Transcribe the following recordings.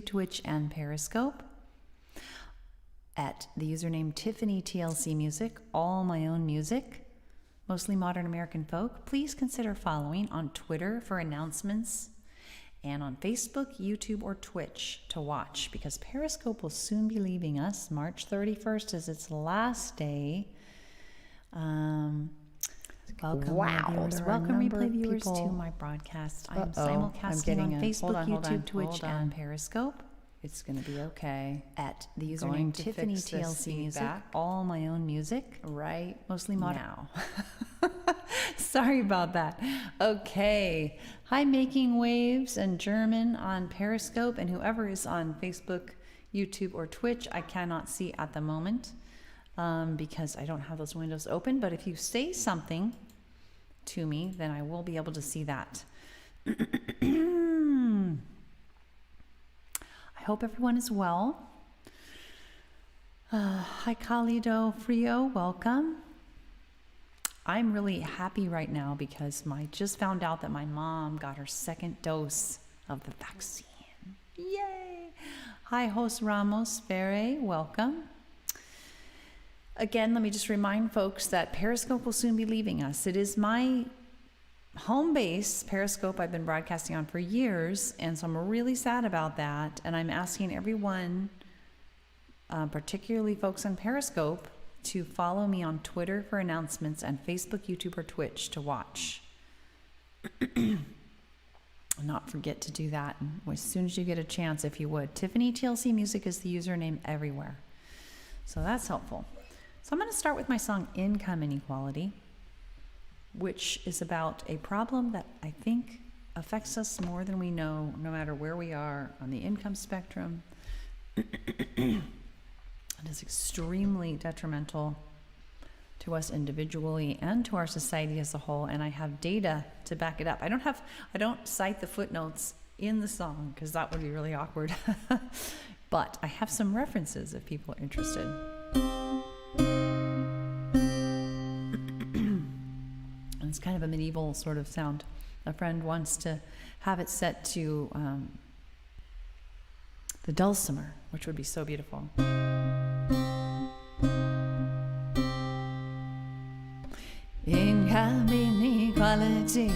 Twitch, and Periscope at the username Tiffany TLC Music, all my own music, mostly modern American folk. Please consider following on Twitter for announcements and on Facebook, YouTube, or Twitch to watch, because Periscope will soon be leaving us. March 31st is its last day. Welcome, viewers. Welcome, replay viewers, to my broadcast. I'm simulcasting on Facebook, YouTube, Twitch, and Periscope. It's going to be okay. At the username Tiffany TLC Music, all my own music. Right. Mostly modern. Now. Sorry about that. Okay. Hi, Making Waves and German on Periscope, and whoever is on Facebook, YouTube, or Twitch, I cannot see at the moment because I don't have those windows open. But if you say something to me, then I will be able to see that. I hope everyone is well. Hi, Calido Frio, welcome. I'm really happy right now because I just found out that my mom got her second dose of the vaccine. Yay! Hi, host Ramos Ferre, welcome. Again, let me just remind folks that Periscope will soon be leaving us. It is my home base, Periscope, I've been broadcasting on for years, and so I'm really sad about that. And I'm asking everyone, particularly folks on Periscope, to follow me on Twitter for announcements and Facebook, YouTube, or Twitch to watch. Not forget to do that as soon as you get a chance, if you would. Tiffany TLC Music is the username everywhere. So that's helpful. So I'm going to start with my song Income Inequality, which is about a problem that I think affects us more than we know, no matter where we are on the income spectrum. It is extremely detrimental to us individually and to our society as a whole, and I have data to back it up. I don't cite the footnotes in the song because that would be really awkward, but I have some references if people are interested. It's kind of a medieval sort of sound. A friend wants to have it set to the dulcimer, which would be so beautiful. Income inequality,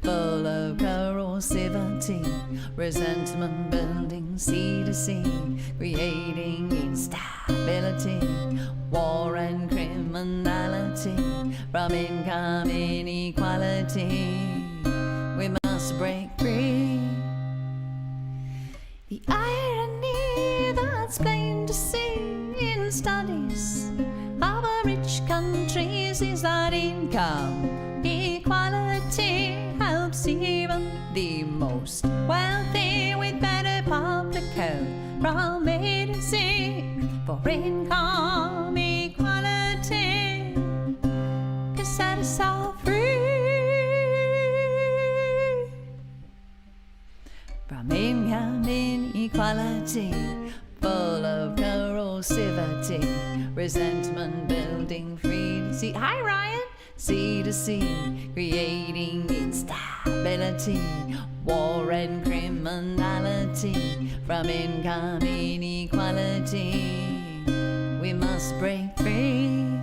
full of corrosivity, resentment building sea to sea, creating instability, war and criminality. From income inequality, we must break free. The irony that's plain to see in studies of our rich countries is that income equality helps even the most wealthy with better public health from A to Z. For income equality can set us all free. From income inequality, full of corrosivity, resentment building free to see. Hi, Ryan. Sea to sea, creating instability, war and criminality. From income inequality, we must break free.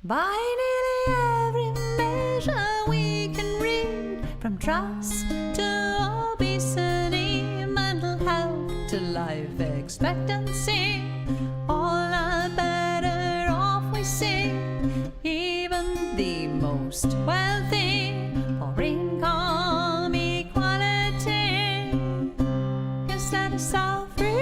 By nearly every measure we can read, from trust to obesity, mental health to life expectancy, all are better off we see. Even the most wealthy, for income equality can set us all free.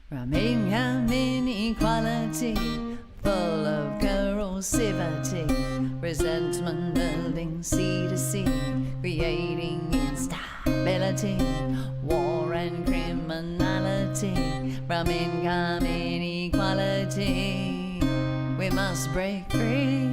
From income inequality, full of corrosivity, resentment building sea to sea, creating instability, war and criminality. From income inequality, we must break free.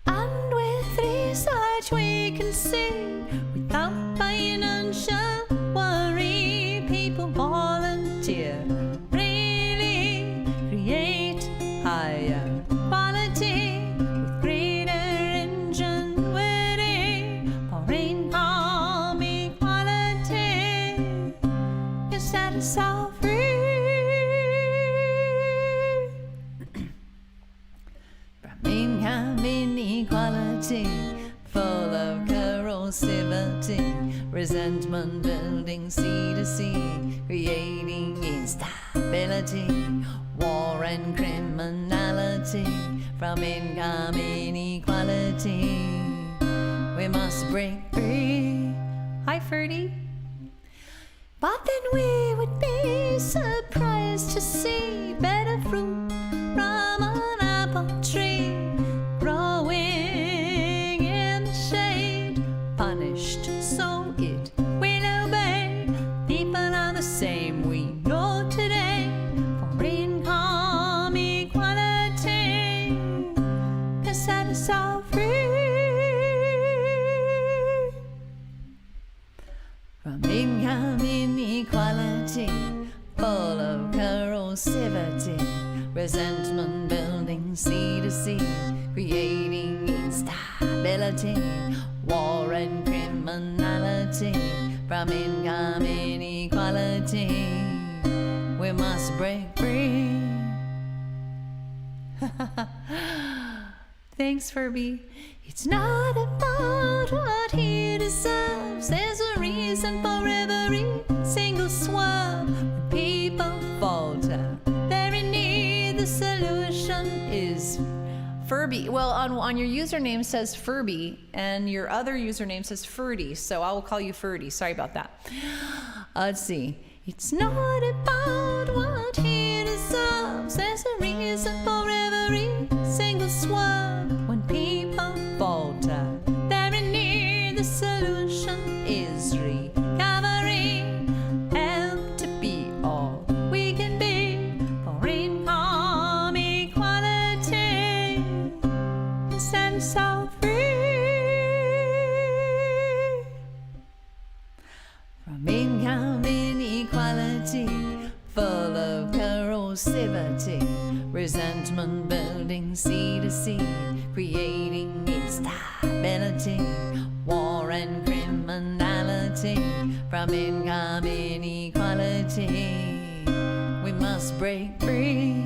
And with research we can see, without financial worry, people volunteer, really create higher quality with greater ingenuity. equality, full of corrosivity, resentment building sea to sea, creating instability, war and criminality, from income inequality. We must break free. Hi, Ferdy. But then we would be surprised to see better fruit from an apple tree growing in the shade, punished so it will obey. People are the same, we know today, for income equality can set us all free. From income inequality, full of corrosivity, resentment building sea to sea, creating instability, war and criminality, from income inequality, we must break free. Thanks, Furby. It's not about what he deserves. There's a reason for every single swerve. When people falter, they're in need. The solution is Furby. Well, on your username says Furby, and your other username says Ferdy. So I will call you Ferdy. Sorry about that. Let's see. It's not about what he deserves. There's a reason for every single swerve. When people falter, they're in need. The solution is recovery. Help to be all we can be, for income equality to set us all free. From income inequality, full of corrosivity, resentment building sea to sea, creating instability, war and criminality, from income inequality, we must break free.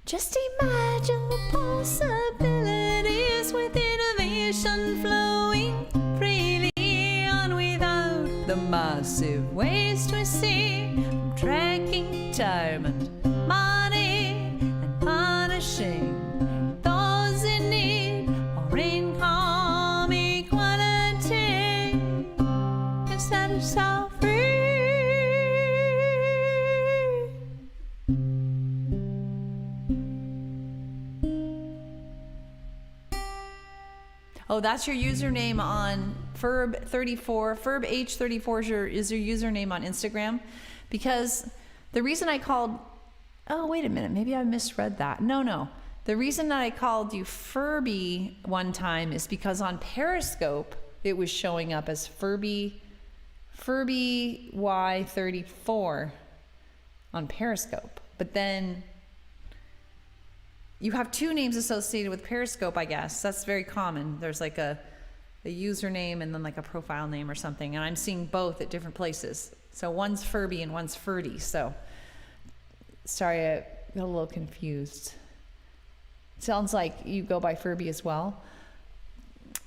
Just imagine the possibilities with innovation flowing freely on without the massive waste we see, from tracking retirement money and punishing those in need, or income equality can set us all free. Oh, that's your username on Ferb34. FerbH34 is your username on Instagram. Because the reason I called... Oh, wait a minute. Maybe I misread that. No. The reason that I called you Furby one time is because on Periscope, it was showing up as Furby Y34 on Periscope. But then... you have two names associated with Periscope, I guess. That's very common. There's like a username and then like a profile name or something. And I'm seeing both at different places. So one's Furby and one's Ferdy. So sorry, I got a little confused. Sounds like you go by Furby as well.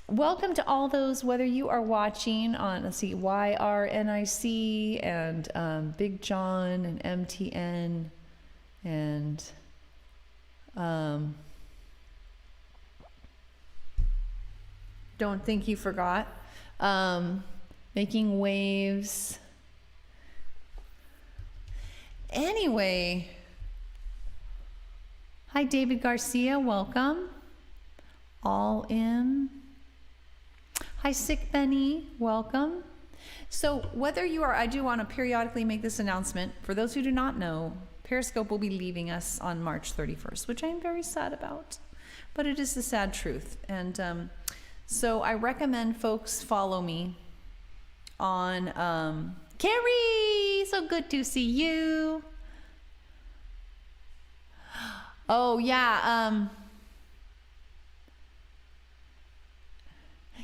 Welcome to all those, whether you are watching on, let's see, YRNIC and Big John and MTN and... don't think you forgot. Making waves. Anyway. Hi, David Garcia. Welcome. All in. Hi, Sick Benny. Welcome. So whether you are, I do want to periodically make this announcement. For those who do not know, Periscope will be leaving us on March 31st, which I'm very sad about, but it is the sad truth. And so I recommend folks follow me on Carrie, so good to see you. Oh yeah,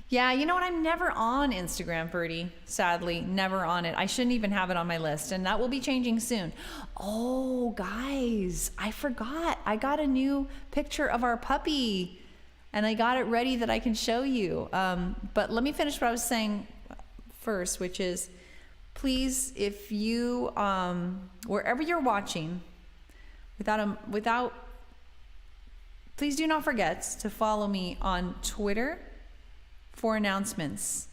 yeah, you know what? I'm never on Instagram, Birdie. Sadly, never on it. I shouldn't even have it on my list, and that will be changing soon. Oh, guys, I forgot. I got a new picture of our puppy, and I got it ready that I can show you. But let me finish what I was saying first, which is, please, if you, wherever you're watching, please do not forget to follow me on Twitter for announcements,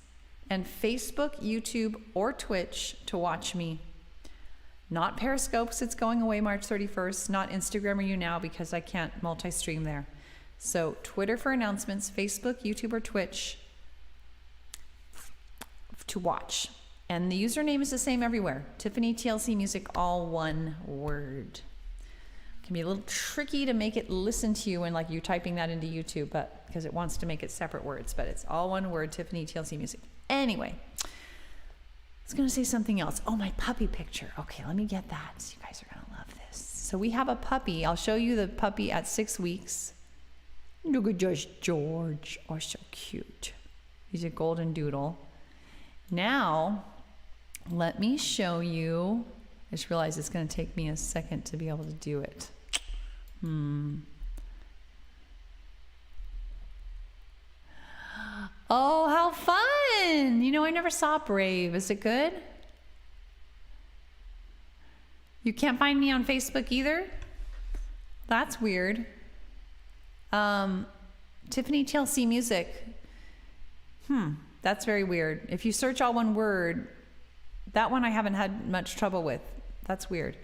and Facebook, YouTube, or Twitch to watch me. Not Periscope, because it's going away March 31st. Not Instagram or YouNow, because I can't multi-stream there. So Twitter for announcements, Facebook, YouTube, or Twitch to watch. And the username is the same everywhere. Tiffany TLC Music, all one word. Can be a little tricky to make it listen to you when like you typing that into YouTube, but because it wants to make it separate words, but it's all one word, Tiffany TLC Music. Anyway, I was going to say something else. Oh, my puppy picture. Okay, let me get that. You guys are going to love this. So we have a puppy. I'll show you the puppy at 6 weeks. Look at just George. Oh, so cute. He's a golden doodle. Now, let me show you. I just realized it's going to take me a second to be able to do it. Oh, how fun! You know, I never saw Brave. Is it good? You can't find me on Facebook either? That's weird. Tiffany TLC Music. That's very weird. If you search all one word, that one I haven't had much trouble with. That's weird.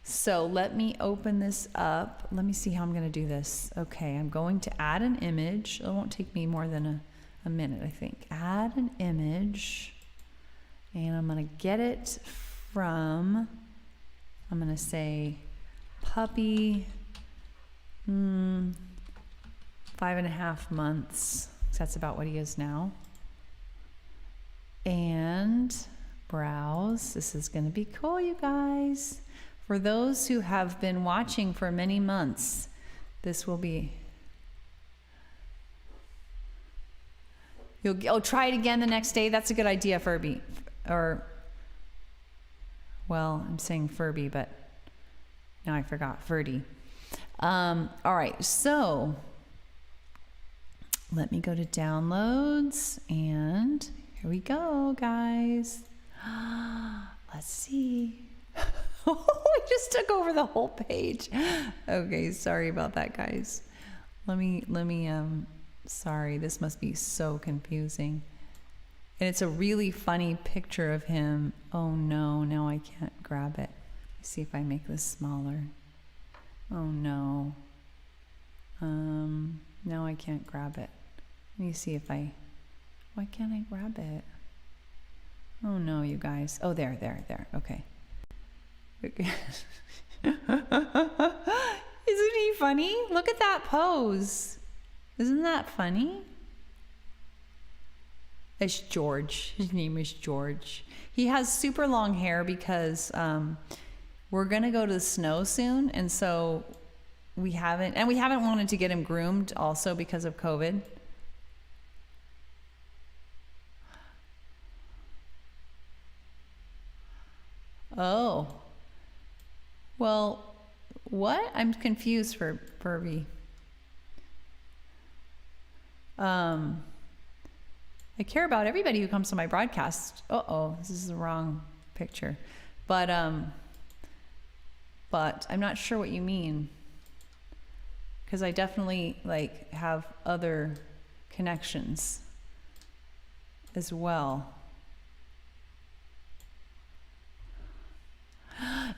So let me open this up. Let me see how I'm going to do this. Okay, I'm going to add an image. It won't take me more than a minute, I think. Add an image. And I'm going to get it from, I'm going to say puppy, 5.5 months. That's about what he is now. And browse. This is going to be cool, you guys. For those who have been watching for many months, this will be... try it again the next day. That's a good idea, Furby. Well, I'm saying Furby, but now I forgot. Ferdy. All right, so let me go to downloads, and here we go, guys. Let's see. I just took over the whole page. Okay, sorry about that, guys. Let me sorry, this must be so confusing. And it's a really funny picture of him. Oh no, now I can't grab it. Let's see if I make this smaller. Oh no. Now I can't grab it. Let me see if why can't I grab it? Oh no, you guys. Oh, there. Okay. Isn't he funny? Look at that pose. Isn't that funny? It's George. His name is George. He has super long hair because we're gonna go to the snow soon, and so we haven't wanted to get him groomed also because of COVID. Oh. Well, what? I'm confused for Furby. I care about everybody who comes to my broadcast. This is the wrong picture. But I'm not sure what you mean. Because I definitely have other connections as well.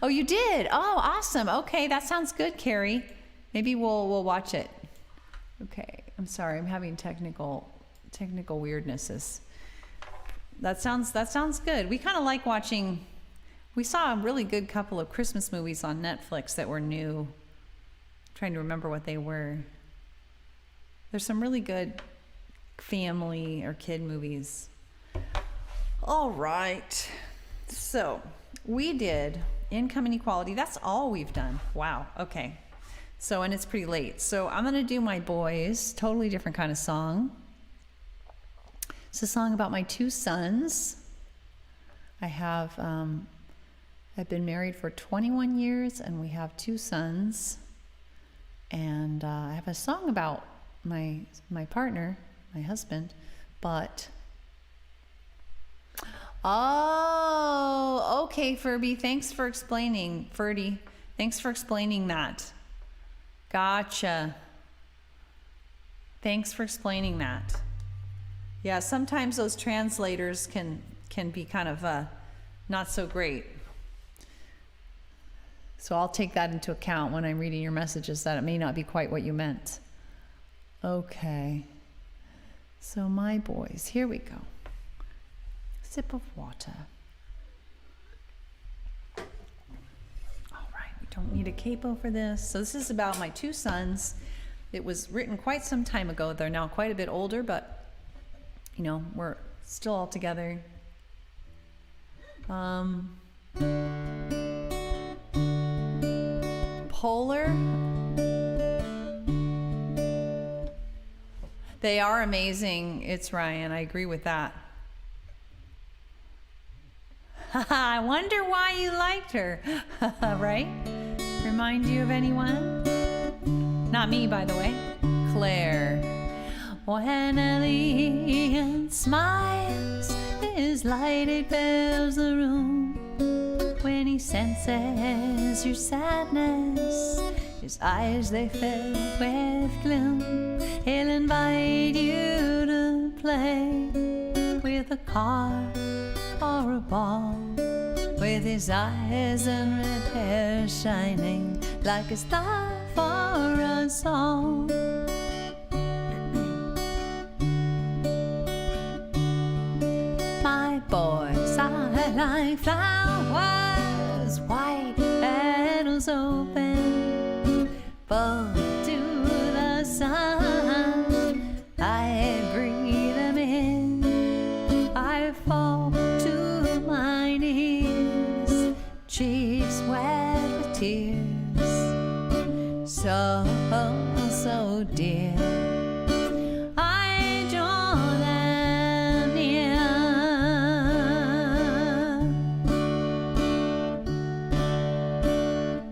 Oh, you did? Oh, awesome. Okay, that sounds good, Carrie. Maybe we'll watch it. Okay, I'm sorry. I'm having technical weirdnesses. That sounds good. We kind of like watching. We saw a really good couple of Christmas movies on Netflix that were new. I'm trying to remember what they were. There's some really good family or kid movies. All right. So we did income inequality. That's all we've done. Wow. Okay. So, and it's pretty late. So I'm going to do my boys, totally different kind of song. It's a song about my 2 sons. I have, I've been married for 21 years and we have 2 sons. And I have a song about my partner, my husband, but oh, okay, Ferdy, thanks for explaining that. Gotcha. Thanks for explaining that. Yeah, sometimes those translators can be kind of not so great. So I'll take that into account when I'm reading your messages, that it may not be quite what you meant. Okay. So my boys, here we go. Sip of water. All right, we don't need a capo for this. So this is about my two sons. It was written quite some time ago. They're now quite a bit older, but you know, we're still all together. Polar. They are amazing. It's Ryan. I agree with that. I wonder why you liked her. Right? Remind you of anyone? Not me, by the way. Claire. When Elliot smiles, his light it fills the room. When he senses your sadness, his eyes they fill with gloom. He'll invite you to play with a car or a ball, with his eyes and red hair shining like a star for us all. My boys are like flowers, white petals open, full to the sun. I breathe them in, I fall to my knees, cheeks wet with tears, so, so dear. I draw them near.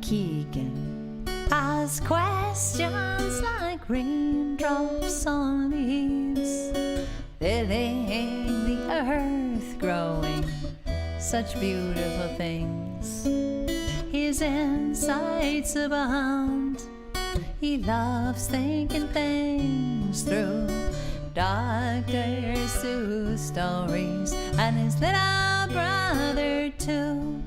Keegan asks questions like raindrops on leaves, filling the earth, growing such beautiful things. His insights abound. He loves thinking things through. Dr. Seuss stories, and his little brother too.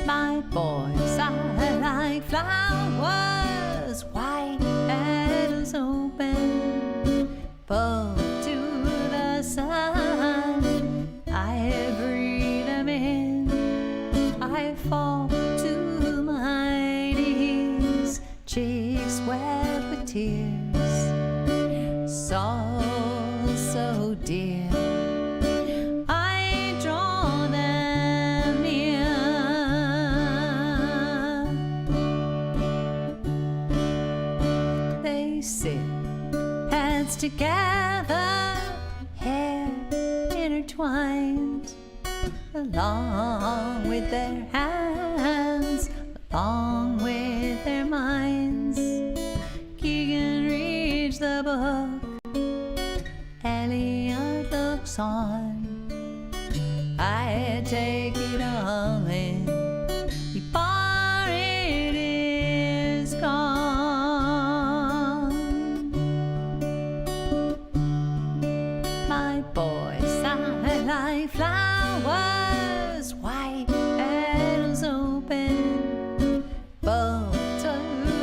My boys are like flowers, white petals open, full to the sun. I breathe them in, I fall to my knees, cheeks wet with tears, so, so dear. I draw them near. They sit heads together, hair intertwined, along with their hands, along with their minds. Keegan reads the book, Elliot looks on. I take it all in before it is gone. My boys are like flowers, white petals open, full to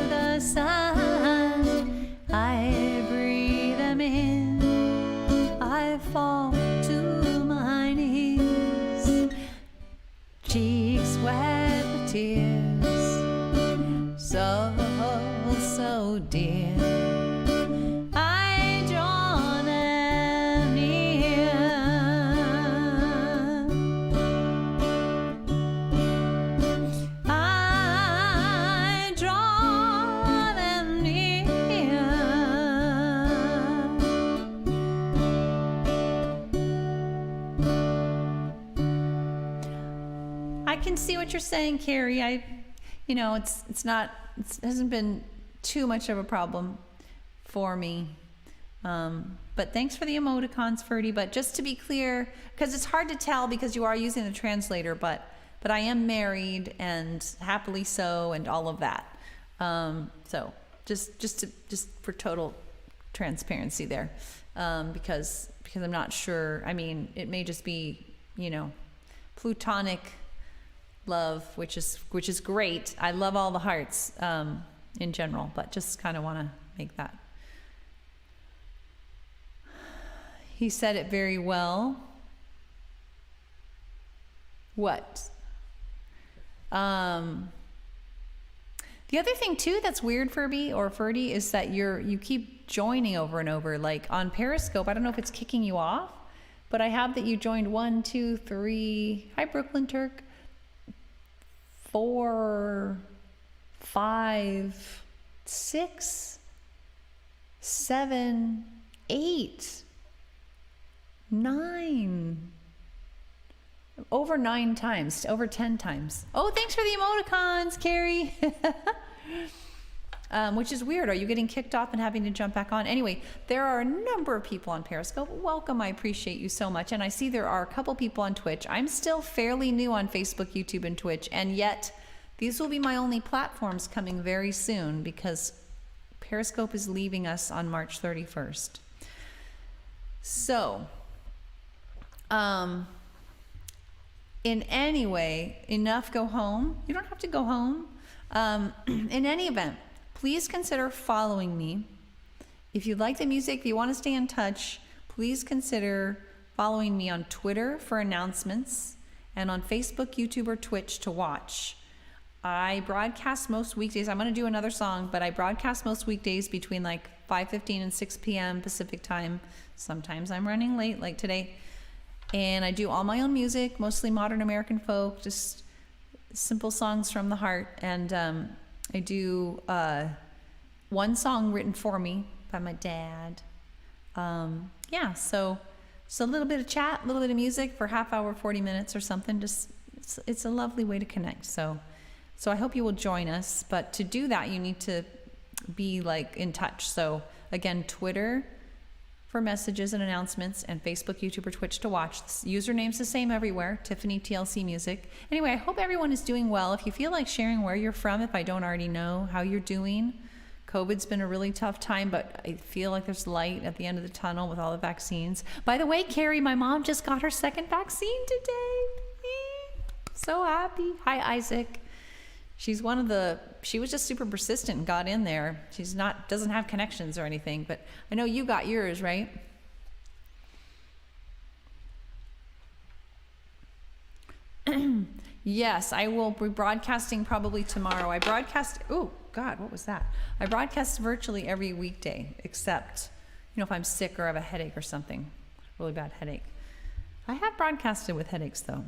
the sun. I breathe them in, I fall to my knees, cheeks wet with tears, so, so dear. I draw them near. I draw them near. I can see what you're saying, Carrie. you know, it hasn't been too much of a problem for me. But thanks for the emoticons, Ferdy. But just to be clear, because it's hard to tell because you are using the translator, but I am married and happily so, and all of that. So just for total transparency there, because I'm not sure. I mean, it may just be, you know, plutonic love, which is great. I love all the hearts in general, but just kind of want to make that. He said it very well. What? The other thing too that's weird, Ferdy, is that you keep joining over and over. Like on Periscope, I don't know if it's kicking you off, but I have that you joined 1, 2, 3. Hi, Brooklyn Turk. 4, 5, 6, 7, 8, 9. Over 9 times, over 10 times. Oh, thanks for the emoticons, Carrie. Which is weird. Are you getting kicked off and having to jump back on? Anyway, there are a number of people on Periscope. Welcome. I appreciate you so much. And I see there are a couple people on Twitch. I'm still fairly new on Facebook, YouTube, and Twitch. And yet, these will be my only platforms coming very soon because Periscope is leaving us on March 31st. So, in any way, enough go home. You don't have to go home. In any event, please consider following me. If you like the music, if you want to stay in touch, please consider following me on Twitter for announcements and on Facebook, YouTube, or Twitch to watch. I broadcast most weekdays. I'm going to do another song, but I broadcast most weekdays between like 5:15 and 6 p.m. Pacific time. Sometimes I'm running late, like today. And I do all my own music, mostly modern American folk, just simple songs from the heart. And I do one song written for me by my dad. So a little bit of chat, a little bit of music for half hour, 40 minutes or something. Just it's a lovely way to connect. So I hope you will join us. But to do that, you need to be like in touch. So again, Twitter for messages and announcements, and Facebook, YouTube, or Twitch to watch. The username's the same everywhere, Tiffany TLC Music. Anyway, I hope everyone is doing well. If you feel like sharing where you're from, if I don't already know how you're doing, COVID's been a really tough time, but I feel like there's light at the end of the tunnel with all the vaccines. By the way, Carrie, my mom just got her second vaccine today. So happy. Hi, Isaac. She was just super persistent and got in there. Doesn't have connections or anything, but I know you got yours, right? Yes, I will be broadcasting probably tomorrow. Oh God, what was that? I broadcast virtually every weekday, except, if I'm sick or have a headache or something, really bad headache. I have broadcasted with headaches though.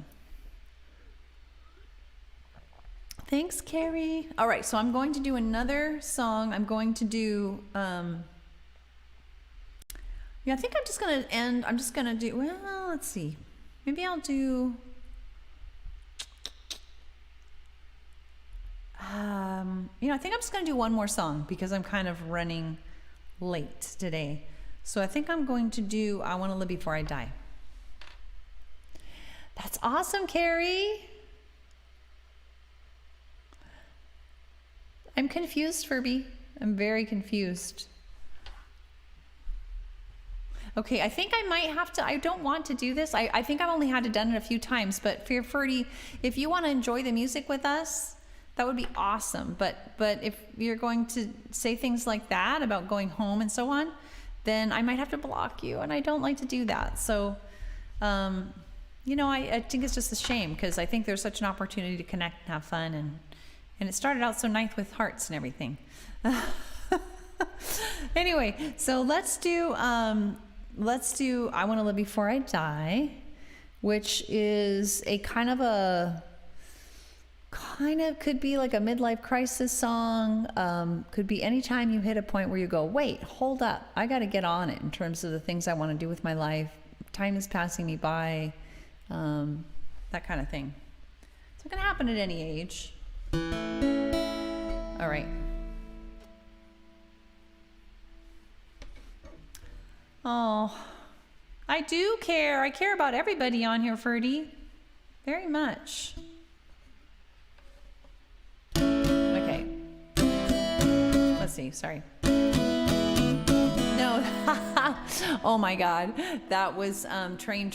Thanks, Carrie. All right, so I'm going to do another song. I'm going to do, I think I'm just going to do, well, let's see. Maybe I'll do, I think I'm just going to do one more song because I'm kind of running late today. So I think I'm going to do I Want to Live Before I Die. That's awesome, Carrie. I'm confused, Furby. I'm very confused. Okay, I think I might have to, I don't want to do this. I think I've only had to done it a few times, but for Ferdy, if you want to enjoy the music with us, that would be awesome. But if you're going to say things like that about going home and so on, then I might have to block you, and I don't like to do that. So, I think it's just a shame because I think there's such an opportunity to connect and have fun, and it started out so nice with hearts and everything. Anyway, so let's do I Want to Live Before I Die, which is a kind of could be like a midlife crisis song. Could be anytime you hit a point where you go, wait, hold up, I got to get on it in terms of the things I want to do with my life. Time is passing me by, that kind of thing. So it can happen at any age. All right. Oh, I do care. I care about everybody on here, Ferdy. Very much. Okay. Let's see. Sorry. No. Oh my God. That was Train.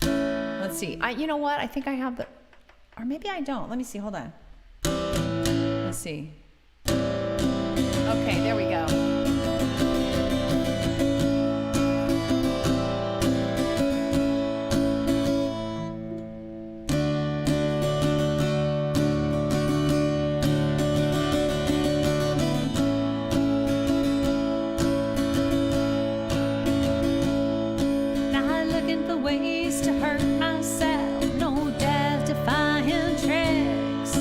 Let's see. You know what? I think I have the, or maybe I don't. Let me see. Hold on. Let's see. Okay, there we go. Not looking for ways to hurt myself, no death-defying tricks.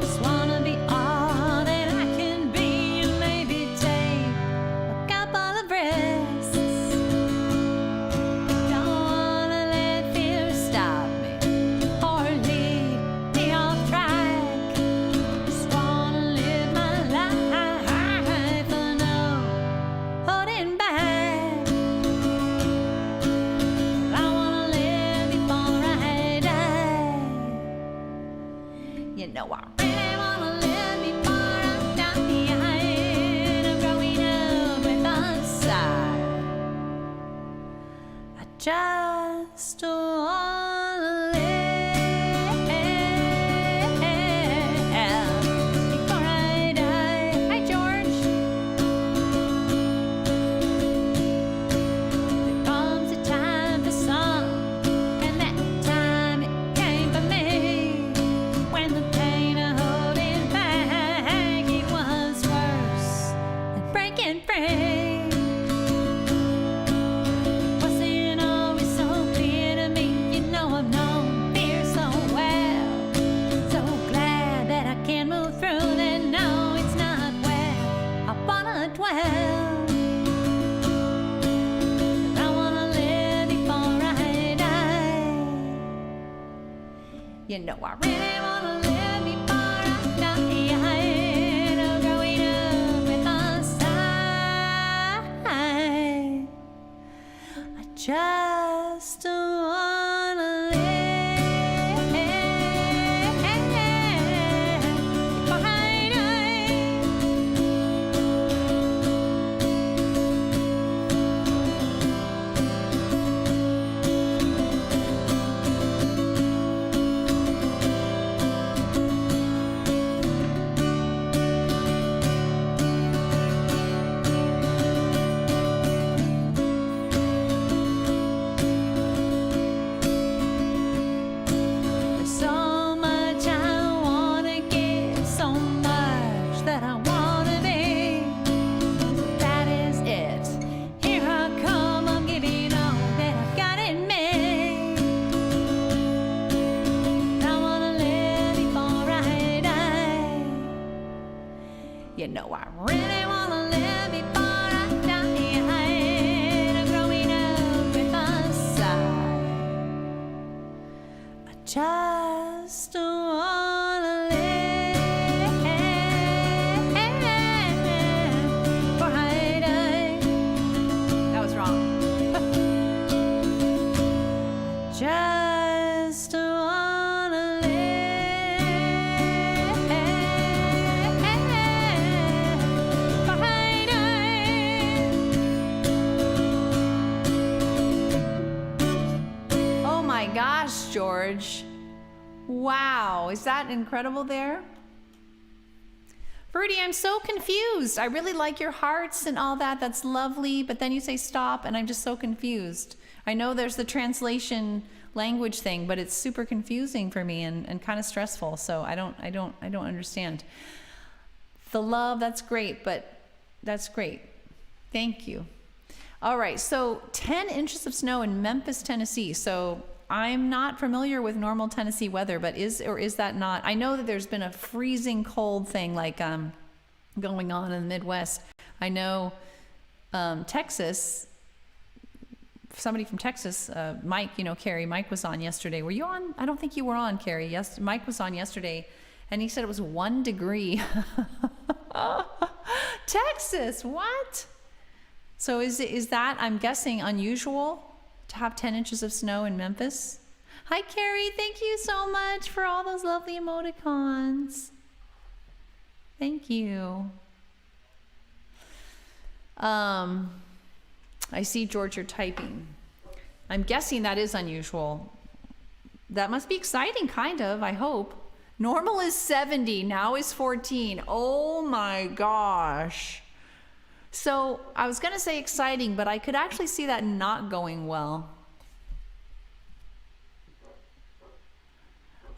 Just wanna be all that I can be and maybe take a couple of risks. Don't wanna let fear stop me or lead me off track. Just wanna live my life and no holding back. I wanna live before I die. You know I really wanna live before I die. I'm growing up with a sigh. I just wanna live before I die. Hi, George. There comes a time for some, and that time it came for me. When the pain of holding back, it was worse than breaking free. Wasn't always so clear to me, you know I've known fear so well. So glad that I can move through that. No, it's not where I wanna dwell. I wanna live before I die. You know I really wanna live before I die. I'm growing up with a sigh. I just wanna live before I die. There's so much I wanna give, so much that I wanna be. That is it. Here I come, I'm giving all that I've got in me. I wanna live before I die. You know I really wanna live before I die. I'm growing up with a sigh. I just wanna live before I die. That was wrong. Just wanna live before I die. Oh my gosh, George. Wow, is that incredible there? Birdie, I'm so confused. I really like your hearts and all that. That's lovely, but then you say stop and I'm just so confused. I know there's the translation language thing, but it's super confusing for me and kind of stressful. So I don't understand. The love, that's great, but that's great. Thank you. All right, so 10 inches of snow in Memphis, Tennessee. So I'm not familiar with normal Tennessee weather, but is that not? I know that there's been a freezing cold thing like going on in the Midwest. I know Texas, somebody from Texas, Mike, Carrie, Mike was on yesterday. Were you on? I don't think you were on, Carrie. Yes, Mike was on yesterday, And he said it was 1 degree. Texas, what? So is that, I'm guessing, unusual to have 10 inches of snow in Memphis? Hi, Carrie. Thank you so much for all those lovely emoticons. Thank you. I see, George, you're typing. I'm guessing that is unusual. That must be exciting, kind of, I hope. Normal is 70, now is 14. Oh my gosh. So I was going to say exciting, but I could actually see that not going well.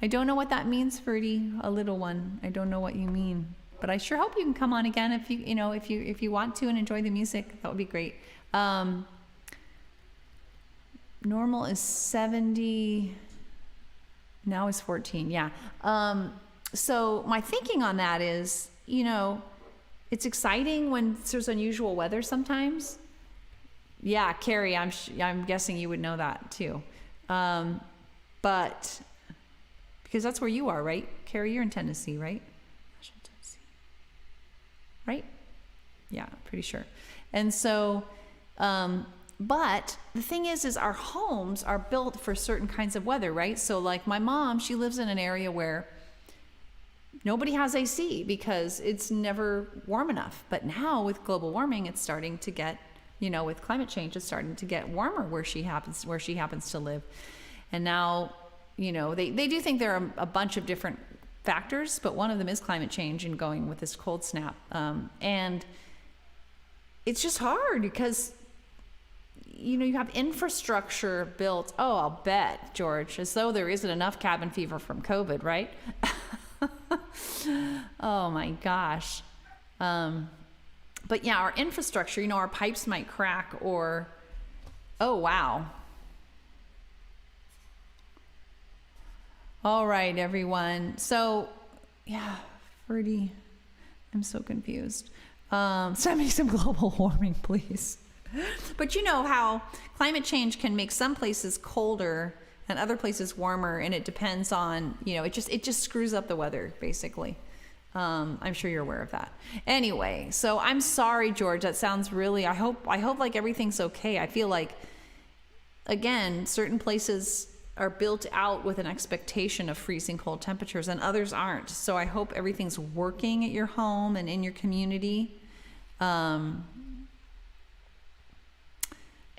I don't know what that means, Ferdy, a little one. I don't know what you mean, but I sure hope you can come on again if you want to and enjoy the music. That would be great. Normal is 70. Now is 14. Yeah. So my thinking on that is, it's exciting when there's unusual weather sometimes. Yeah, Carrie, I'm guessing you would know that too. But because that's where you are, right? Carrie, you're in Tennessee, right? Tennessee. Right? Yeah, pretty sure. And so, but the thing is our homes are built for certain kinds of weather, right? So like my mom, she lives in an area where nobody has AC because it's never warm enough. But now with global warming, it's starting to get, with climate change, it's starting to get warmer where she happens to live. And now, they do think there are a bunch of different factors, but one of them is climate change and going with this cold snap. And it's just hard because, you have infrastructure built. Oh, I'll bet, George, as though there isn't enough cabin fever from COVID, right? Oh my gosh. But yeah, our infrastructure, our pipes might crack or, oh wow. All right, everyone. So yeah, Ferdy, I'm so confused. Send me some global warming, please. But you know how climate change can make some places colder and other places warmer, and it depends on, it just screws up the weather, basically. I'm sure you're aware of that. Anyway, so I'm sorry, George. That sounds really, I hope like everything's okay. I feel like, again, certain places are built out with an expectation of freezing cold temperatures and others aren't. So I hope everything's working at your home and in your community.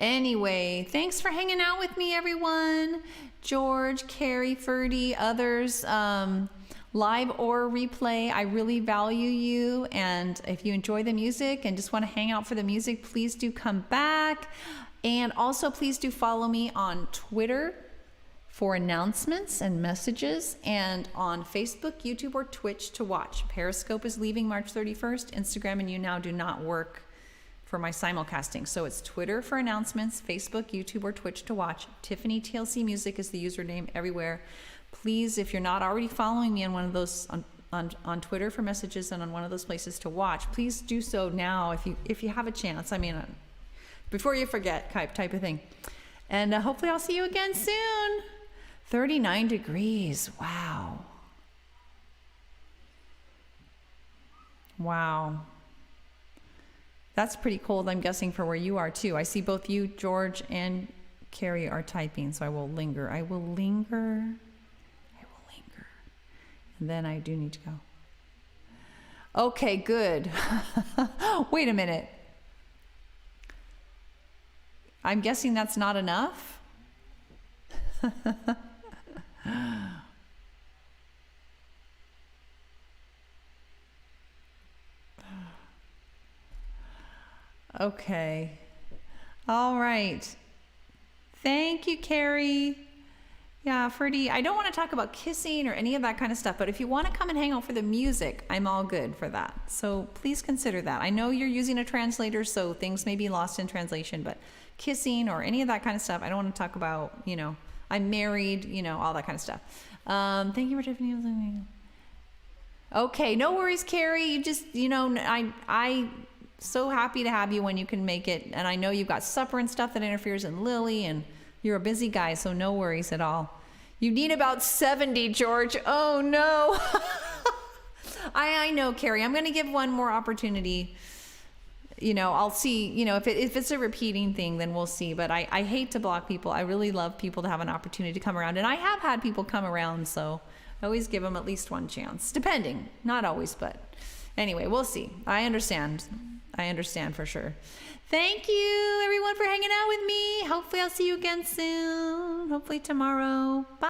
Anyway, thanks for hanging out with me, everyone. George, Carrie, Ferdy, others, live or replay. I really value you. And if you enjoy the music and just want to hang out for the music, please do come back. And also, please do follow me on Twitter for announcements and messages, and on Facebook, YouTube, or Twitch to watch. Periscope is leaving March 31st. Instagram and YouNow do not work for my simulcasting. So it's Twitter for announcements, Facebook, YouTube, or Twitch to watch. Tiffany TLC Music is the username everywhere. Please, if you're not already following me on one of those on Twitter for messages and on one of those places to watch, please do so now if you have a chance. I mean, before you forget, type of thing. And hopefully I'll see you again soon. 39 degrees. Wow. Wow. That's pretty cold, I'm guessing, for where you are too. I see both you, George, and Carrie are typing, so I will linger. And then I do need to go. Okay, good. Wait a minute. I'm guessing that's not enough? Okay. All right. Thank you, Carrie. Yeah, Ferdy, I don't want to talk about kissing or any of that kind of stuff, but if you want to come and hang out for the music, I'm all good for that. So please consider that. I know you're using a translator, so things may be lost in translation, but kissing or any of that kind of stuff, I don't want to talk about, I'm married, all that kind of stuff. Thank you for Tiffany. Okay, no worries, Carrie. You just, I so happy to have you when you can make it. And I know you've got supper and stuff that interferes, and Lily, and you're a busy guy, so no worries at all. You need about 70, George. Oh no. I know, Carrie. I'm going to give one more opportunity. You know, I'll see, you know, if it's a repeating thing, then we'll see. But I hate to block people. I really love people to have an opportunity to come around. And I have had people come around, so I always give them at least one chance, depending. Not always, but anyway, we'll see. I understand for sure. Thank you, everyone, for hanging out with me. Hopefully I'll see you again soon. Hopefully tomorrow. Bye.